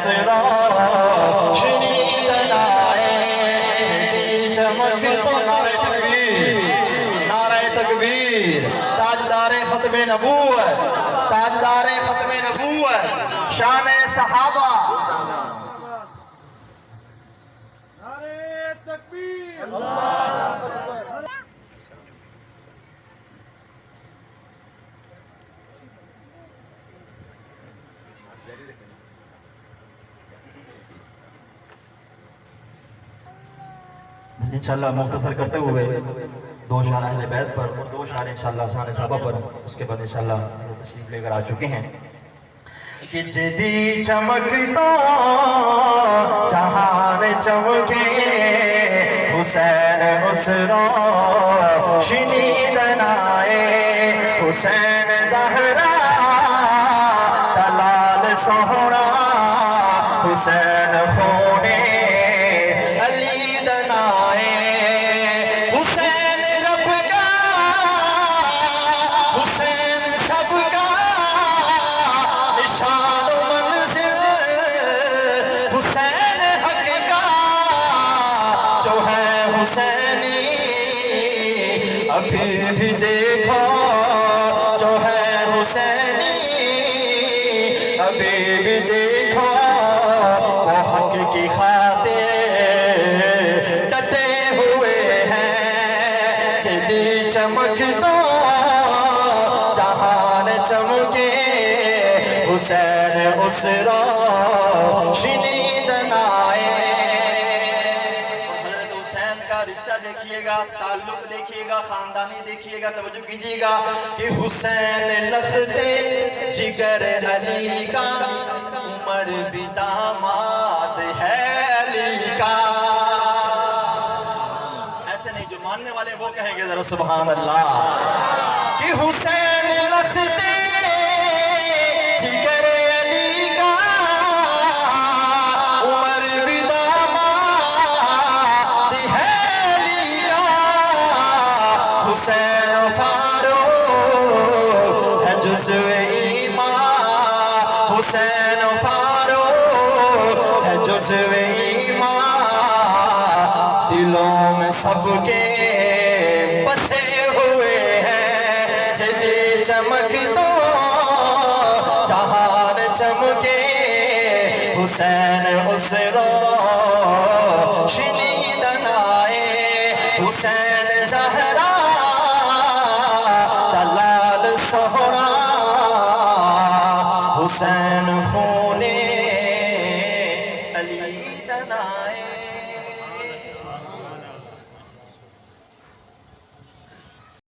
اسرا شنیدن آئے جدی چمک تو نعرہ تکبیر، نعرہ تکبیر، تاجدار ختم نبوت، تاجدار ختم نبوت، شان صحابہ، نعرہ تکبیر، انشاءاللہ مختصر کرتے ہوئے دو اشعار اہل بیت پر اور دو اشعار انشاءاللہ شان صحابہ پر، اس کے بعد انشاءاللہ تشریف لے کر آ چکے ہیں کہ جدی چمکتا جہان چمکے حسین اسرا شنیدن آئے حسین زہرا دلال سہرا حسین خونے علی دن آئے حسین رب کا حسین سب کا نشان و منزل حسین حق کا جو ہے حسینی ابھی بھی دیکھو جو ہے حسینی ابھی بھی دیکھو وہ حق کی خاطر ڈٹے ہوئے ہیں جدی چمک دو جہان چمکے حسین اسرا شنیدن آئے۔ حضرت حسین کا رشتہ دیکھیے گا، تعلق دیکھیے گا، خاندانی دیکھیے گا، توجہ کیجیے گا کہ حسین لختے جگر علی کا عمر بھی داماد ہے علی کا۔ ایسے نہیں، جو ماننے والے وہ کہیں گے ذرا سبحان اللہ کہ حسین لختے جگر علی کا عمر بھی داماد ہے علی کا۔ حسین فاروق ہے جزو ایمان، حسین فاروق ہے جزو ایمان، دلوں میں سب کے بسے ہوئے ہیں جدی چمک تو جہان چمکے حسین اسرا شنیدن آئے حسین زہرا دلال سہرا حسین خون